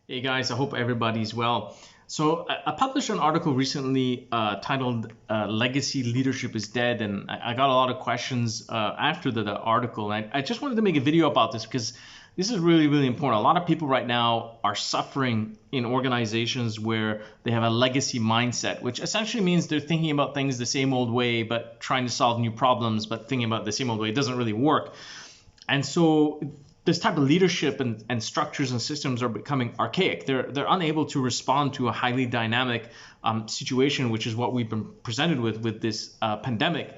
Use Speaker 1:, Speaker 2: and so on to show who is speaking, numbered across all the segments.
Speaker 1: Hey guys, I hope everybody's well. So I published an article recently titled Legacy Leadership is Dead, and I got a lot of questions after the article. And I just wanted to make a video about this because this is really, really important. A lot of people right now are suffering in organizations where they have a legacy mindset, which essentially means they're thinking about things the same old way, but trying to solve new problems, but thinking about it the same old way. It doesn't really work. And so this type of leadership and structures and systems are becoming archaic. They're unable to respond to a highly dynamic situation, which is what we've been presented with this pandemic.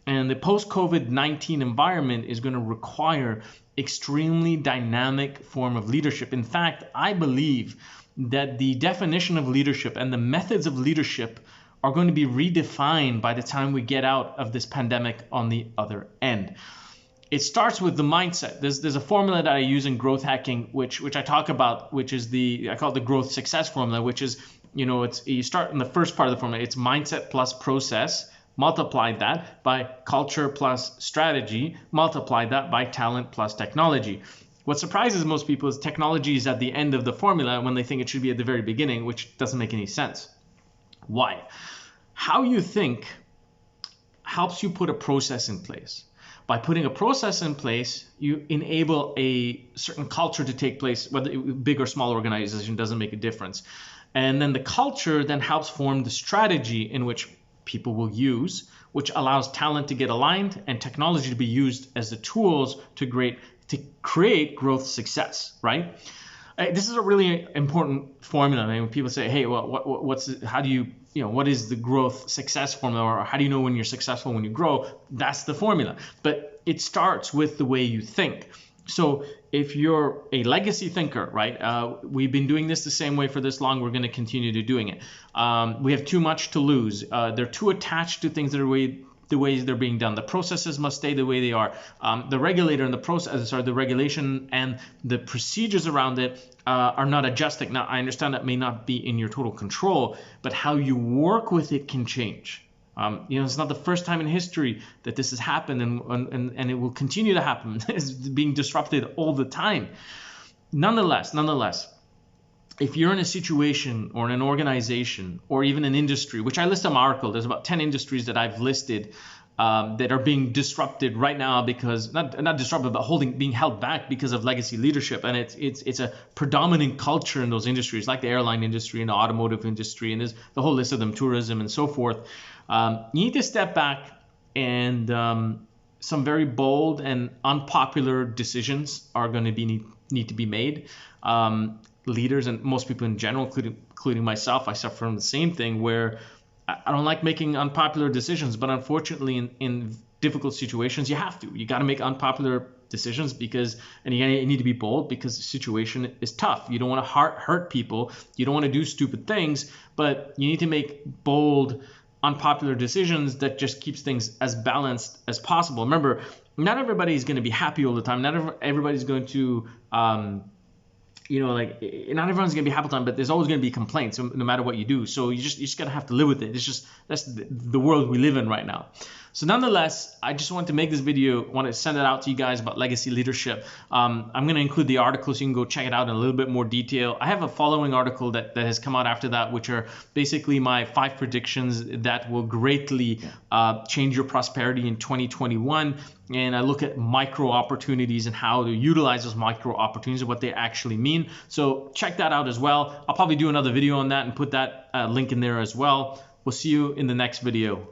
Speaker 1: And the post-COVID-19 environment is going to require extremely dynamic form of leadership. In fact, I believe that the definition of leadership and the methods of leadership are going to be redefined by the time we get out of this pandemic on the other end. It starts with the mindset. There's a formula that I use in growth hacking, which I talk about, which is I call it the growth success formula, which is, you start in the first part of the formula. It's mindset plus process, multiply that by culture plus strategy, multiply that by talent plus technology. What surprises most people is technology is at the end of the formula when they think it should be at the very beginning, which doesn't make any sense. Why? How you think helps you put a process in place. By putting a process in place, you enable a certain culture to take place, whether big or small organization doesn't make a difference. And then the culture then helps form the strategy in which people will use, which allows talent to get aligned and technology to be used as the tools to create growth success, right? This is a really important formula. I mean, when people say, "Hey, what is the growth success formula?" or "How do you know when you're successful when you grow?" That's the formula. But it starts with the way you think. So if you're a legacy thinker, right? We've been doing this the same way for this long. We're going to continue to doing it. We have too much to lose. They're too attached to things that are the ways they're being done. The processes must stay the way they are. The regulator and the regulation and the procedures around it are not adjusting. Now, I understand that may not be in your total control, but how you work with it can change. It's not the first time in history that this has happened, and it will continue to happen. It's being disrupted all the time. Nonetheless, if you're in a situation or in an organization or even an industry, which I list in my article, there's about 10 industries that I've listed that are being disrupted right now because not disrupted, but being held back because of legacy leadership. And it's a predominant culture in those industries, like the airline industry and the automotive industry, and there's the whole list of them, tourism and so forth. You need to step back, and some very bold and unpopular decisions are going to need to be made. Leaders and most people in general, including myself, I suffer from the same thing where I don't like making unpopular decisions, but unfortunately in difficult situations, you have to. You got to make unpopular decisions and you need to be bold because the situation is tough. You don't want to hurt people. You don't want to do stupid things, but you need to make bold, unpopular decisions that just keeps things as balanced as possible. Remember, not everybody is going to be happy all the time. Not everybody's going to not everyone's gonna be happy all the time, but there's always gonna be complaints no matter what you do. So you just gotta have to live with it. That's the world we live in right now. So nonetheless, I just wanted to make this video, want to send it out to you guys about legacy leadership. I'm going to include the article so you can go check it out in a little bit more detail. I have a following article that has come out after that, which are basically my 5 predictions that will greatly change your prosperity in 2021. And I look at micro opportunities and how to utilize those micro opportunities and what they actually mean. So check that out as well. I'll probably do another video on that and put that link in there as well. We'll see you in the next video.